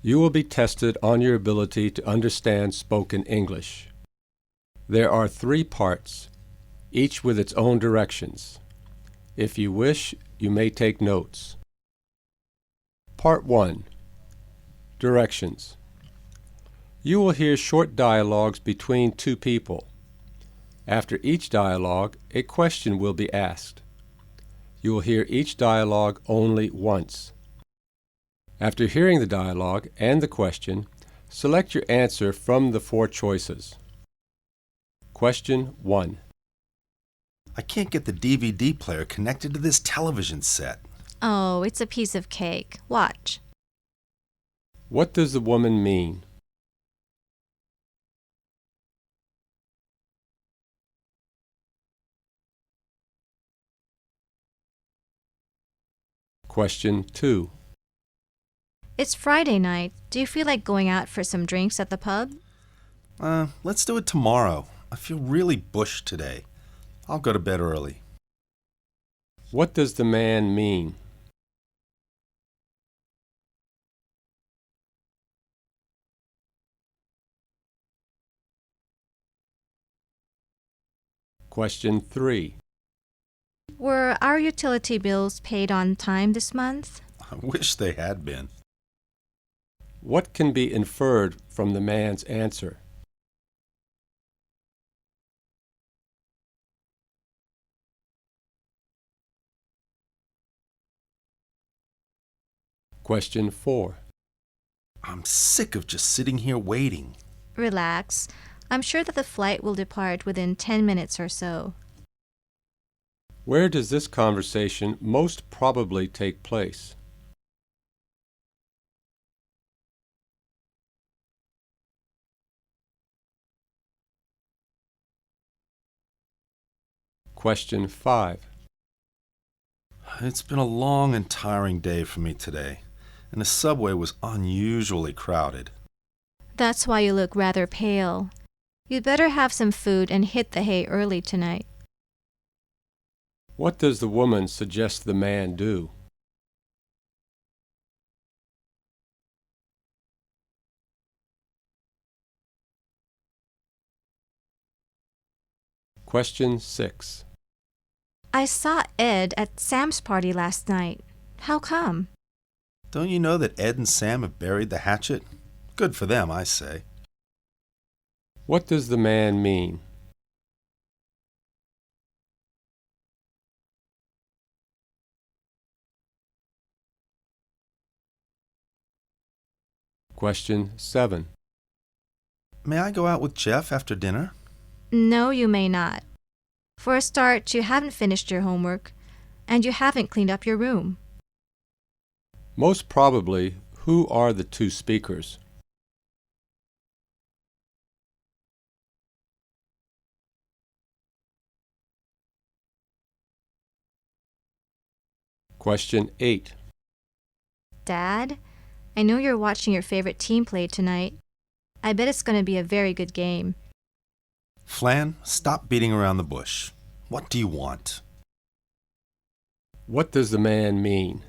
You will be tested on your ability to understand spoken English. There are 3 parts, each with its own directions. If you wish, you may take notes. Part 1. Directions. You will hear short dialogues between 2 people. After each dialogue, a question will be asked. You will hear each dialogue only once. After hearing the dialogue and the question, select your answer from the 4 choices. Question 1. I can't get the DVD player connected to this television set. Oh, it's a piece of cake. Watch. What does the woman mean? Question 2. It's Friday night. Do you feel like going out for some drinks at the pub? Let's do it tomorrow. I feel really bushed today. I'll go to bed early. What does the man mean? Question 3. Were our utility bills paid on time this month? I wish they had been. What can be inferred from the man's answer? Question 4. I'm sick of just sitting here waiting. Relax. I'm sure that the flight will depart within 10 minutes or so. Where does this conversation most probably take place? Question 5. It's been a long and tiring day for me today, and the subway was unusually crowded. That's why you look rather pale. You'd better have some food and hit the hay early tonight. What does the woman suggest the man do? Question 6. I saw Ed at Sam's party last night. How come? Don't you know that Ed and Sam have buried the hatchet? Good for them, I say. What does the man mean? Question 7. May I go out with Jeff after dinner? No, you may not. For a start, you haven't finished your homework, and you haven't cleaned up your room. Most probably, who are the 2 speakers? Question 8. Dad, I know you're watching your favorite team play tonight. I bet it's going to be a very good game. Flan, stop beating around the bush. What do you want? What does the man mean?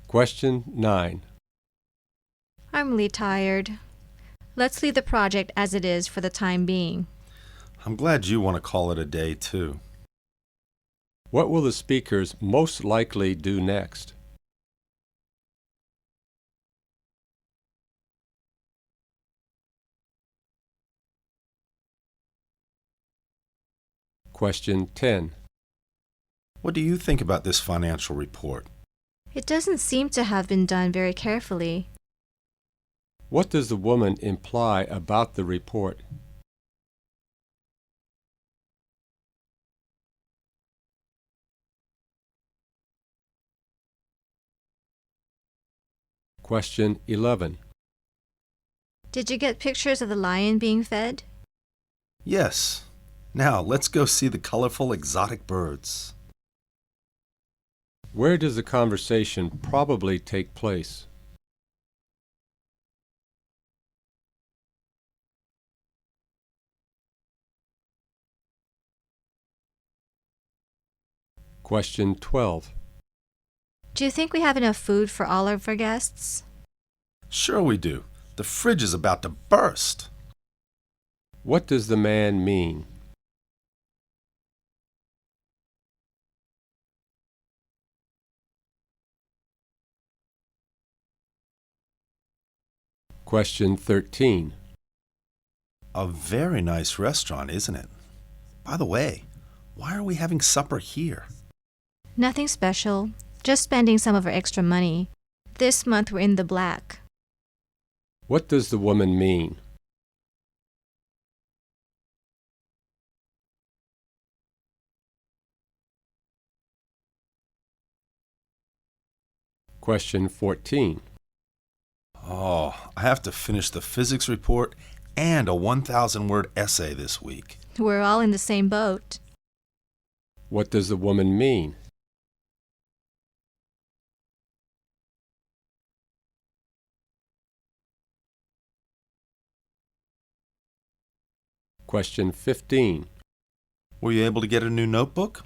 Question 9. I'm really tired. Let's leave the project as it is for the time being. I'm glad you want to call it a day, too. What will the speakers most likely do next? Question 10. What do you think about this financial report? It doesn't seem to have been done very carefully. What does the woman imply about the report? Question 11. Did you get pictures of the lion being fed? Yes. Now, let's go see the colorful exotic birds. Where does the conversation probably take place? Question 12. Do you think we have enough food for all of our guests? Sure we do. The fridge is about to burst. What does the man mean? Question 13. A very nice restaurant, isn't it? By the way, why are we having supper here? Nothing special, just spending some of our extra money. This month we're in the black. What does the woman mean? Question 14. Oh, I have to finish the physics report and a 1,000-word essay this week. We're all in the same boat. What does the woman mean? Question 15. Were you able to get a new notebook?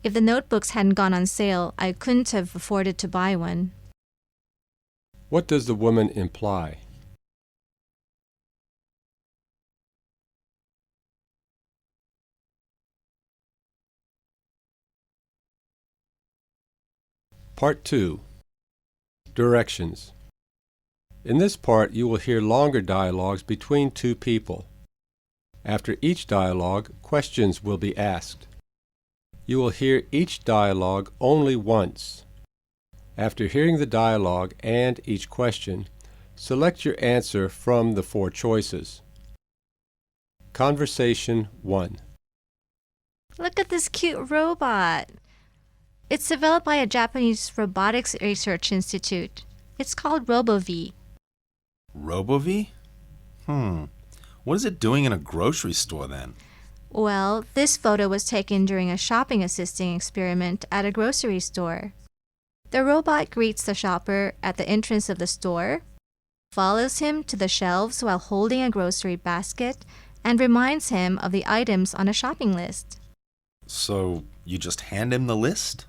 If the notebooks hadn't gone on sale, I couldn't have afforded to buy one. What does the woman imply? Part 2. Directions. In this part, you will hear longer dialogues between two people. After each dialogue, questions will be asked. You will hear each dialogue only once. After hearing the dialogue and each question, select your answer from the 4 choices. Conversation 1. Look at this cute robot. It's developed by a Japanese robotics research institute. It's called RoboV. RoboV? What is it doing in a grocery store then? Well, this photo was taken during a shopping assisting experiment at a grocery store. The robot greets the shopper at the entrance of the store, follows him to the shelves while holding a grocery basket, and reminds him of the items on a shopping list. So you just hand him the list?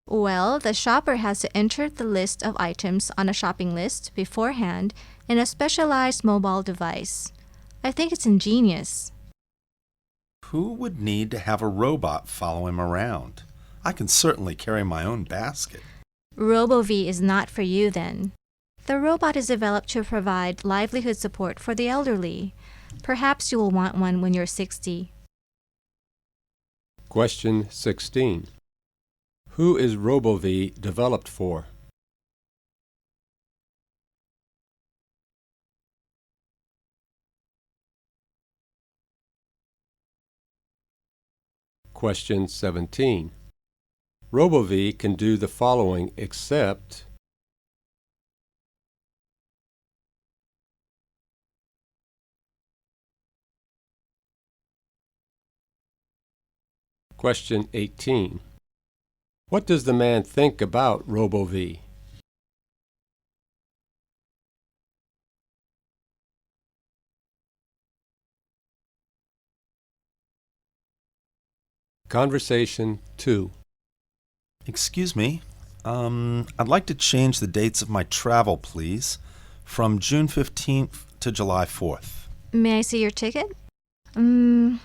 Well, the shopper has to enter the list of items on a shopping list beforehand in a specialized mobile device. I think it's ingenious. Who would need to have a robot follow him around? I can certainly carry my own basket. RoboV is not for you then. The robot is developed to provide livelihood support for the elderly. Perhaps you will want one when you're 60. Question 16. Who is RoboV developed for? Question 17. RoboV can do the following except... Question 18. What does the man think about RoboV? Conversation 2. Excuse me. I'd like to change the dates of my travel, please, from June 15th to July 4th. May I see your ticket? I'm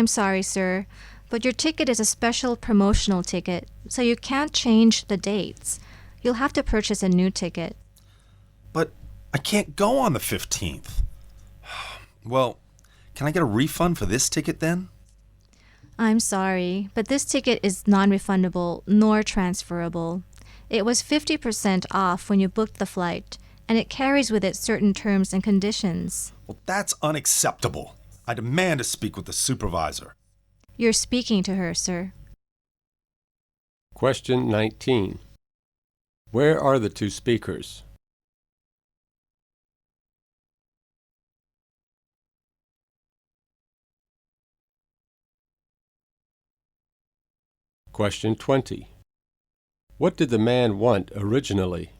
sorry, sir, but your ticket is a special promotional ticket, so you can't change the dates. You'll have to purchase a new ticket. But I can't go on the 15th. Well, can I get a refund for this ticket then? I'm sorry, but this ticket is non-refundable nor transferable. It was 50% off when you booked the flight, and it carries with it certain terms and conditions. Well, that's unacceptable. I demand to speak with the supervisor. You're speaking to her, sir. Question 19. Where are the 2 speakers? Question 20. What did the man want originally?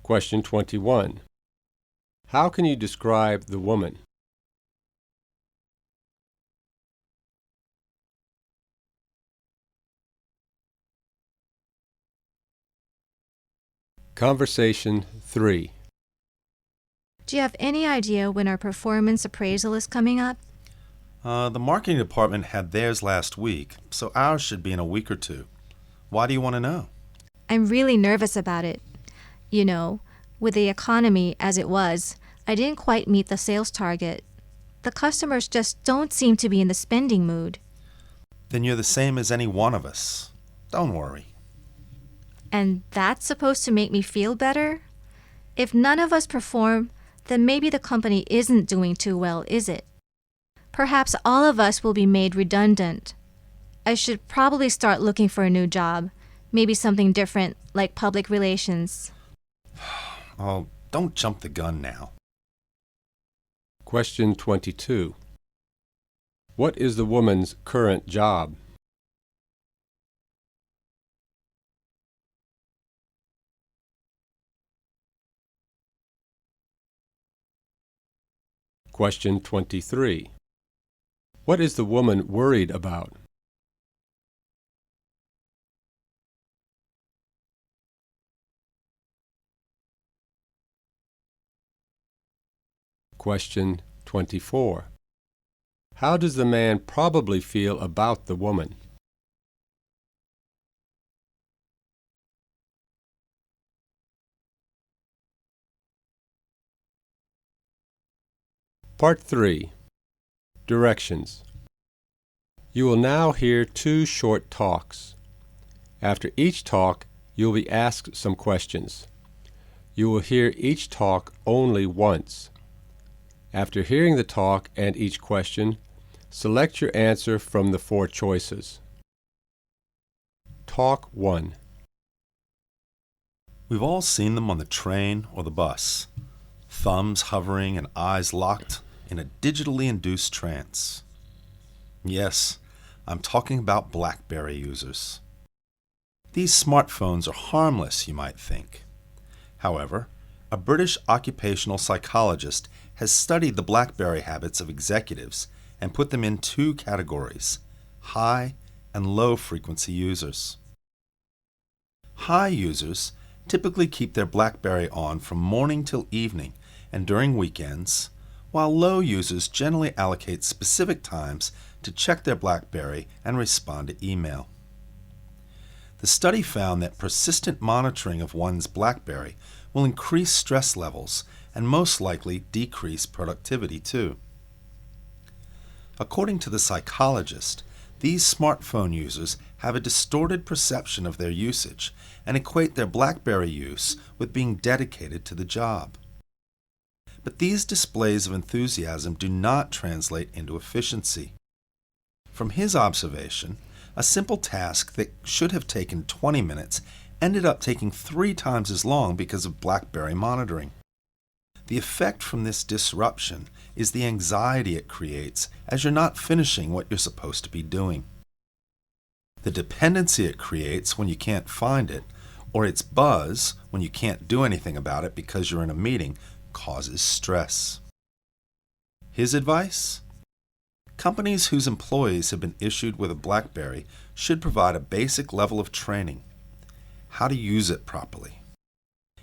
Question 21. How can you describe the woman? Conversation 3. Do you have any idea when our performance appraisal is coming up? The marketing department had theirs last week, so ours should be in a week or two. Why do you want to know? I'm really nervous about it. You know, with the economy as it was, I didn't quite meet the sales target. The customers just don't seem to be in the spending mood. Then you're the same as any one of us. Don't worry. And that's supposed to make me feel better? If none of us perform, then maybe the company isn't doing too well, is it? Perhaps all of us will be made redundant. I should probably start looking for a new job. Maybe something different, like public relations. Oh, don't jump the gun now. Question 22. What is the woman's current job? Question 23. What is the woman worried about? Question 24. How does the man probably feel about the woman? Part 3. Directions. You will now hear 2 short talks. After each talk, you will be asked some questions. You will hear each talk only once. After hearing the talk and each question, select your answer from the 4 choices. Talk 1. We've all seen them on the train or the bus. Thumbs hovering and eyes locked in a digitally induced trance. Yes, I'm talking about BlackBerry users. These smartphones are harmless, you might think. However, a British occupational psychologist has studied the BlackBerry habits of executives and put them in 2 categories: high and low frequency users. High users typically keep their BlackBerry on from morning till evening and during weekends, while low users generally allocate specific times to check their BlackBerry and respond to email. The study found that persistent monitoring of one's BlackBerry will increase stress levels and most likely decrease productivity too. According to the psychologist, these smartphone users have a distorted perception of their usage and equate their BlackBerry use with being dedicated to the job. But these displays of enthusiasm do not translate into efficiency. From his observation, a simple task that should have taken 20 minutes ended up taking 3 times as long because of BlackBerry monitoring. The effect from this disruption is the anxiety it creates as you're not finishing what you're supposed to be doing. The dependency it creates when you can't find it, or its buzz when you can't do anything about it because you're in a meeting, causes stress. His advice? Companies whose employees have been issued with a BlackBerry should provide a basic level of training. How to use it properly.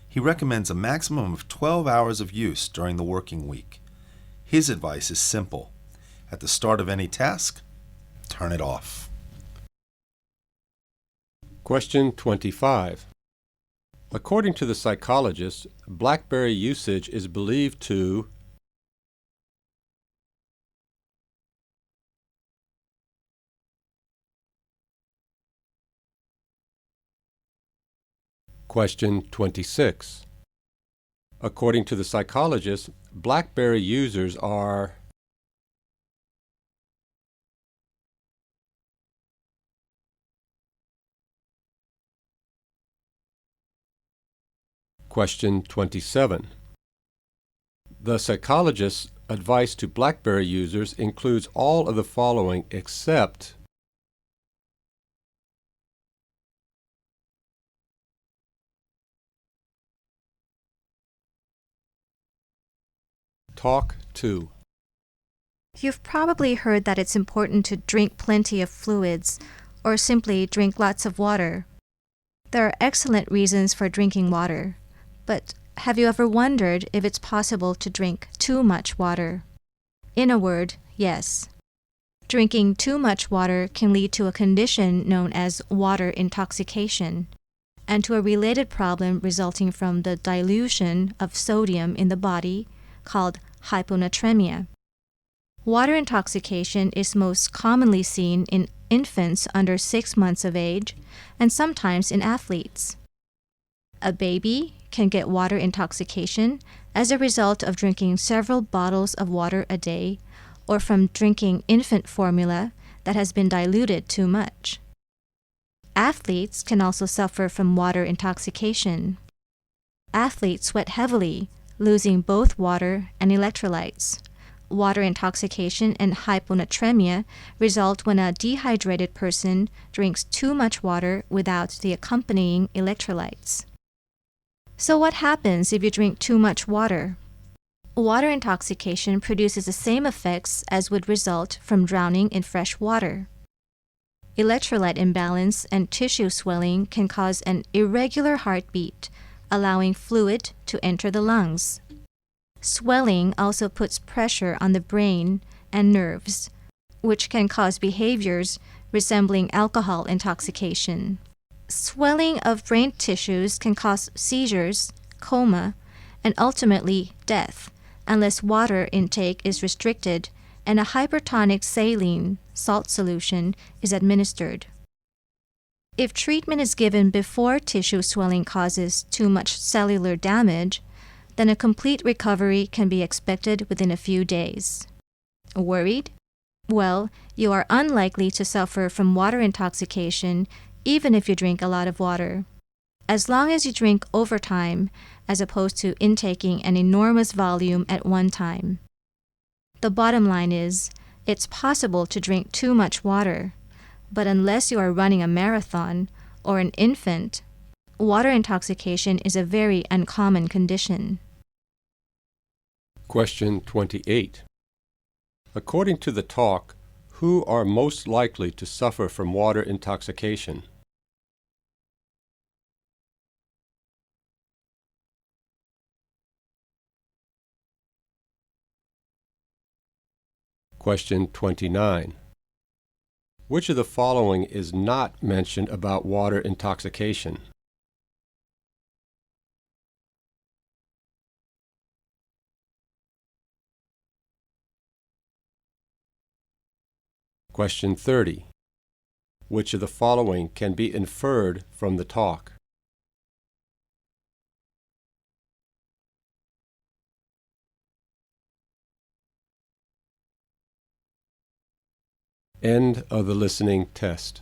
He recommends a maximum of 12 hours of use during the working week. His advice is simple. At the start of any task, turn it off. Question 25. According to the psychologist, BlackBerry usage is believed to Question 26. According to the psychologist, BlackBerry users are Question 27. The psychologist's advice to BlackBerry users includes all of the following except Talk 2. You've probably heard that it's important to drink plenty of fluids, or simply drink lots of water. There are excellent reasons for drinking water, but have you ever wondered if it's possible to drink too much water? In a word, yes. Drinking too much water can lead to a condition known as water intoxication, and to a related problem resulting from the dilution of sodium in the body called hyponatremia. Water intoxication is most commonly seen in infants under 6 months of age and sometimes in athletes. A baby can get water intoxication as a result of drinking several bottles of water a day or from drinking infant formula that has been diluted too much. Athletes can also suffer from water intoxication. Athletes sweat heavily, losing both water and electrolytes. Water intoxication and hyponatremia result when a dehydrated person drinks too much water without the accompanying electrolytes. So what happens if you drink too much water? Water intoxication produces the same effects as would result from drowning in fresh water. Electrolyte imbalance and tissue swelling can cause an irregular heartbeat, allowing fluid to enter the lungs. Swelling also puts pressure on the brain and nerves, which can cause behaviors resembling alcohol intoxication. Swelling of brain tissues can cause seizures, coma, and ultimately death, unless water intake is restricted and a hypertonic saline salt solution is administered. If treatment is given before tissue swelling causes too much cellular damage, then a complete recovery can be expected within a few days. Worried? Well, you are unlikely to suffer from water intoxication even if you drink a lot of water, as long as you drink over time as opposed to intaking an enormous volume at one time. The bottom line is, it's possible to drink too much water, but unless you are running a marathon or an infant, water intoxication is a very uncommon condition. Question 28. According to the talk, who are most likely to suffer from water intoxication? Question 29. Which of the following is not mentioned about water intoxication? Question 30. Which of the following can be inferred from the talk? End of the listening test.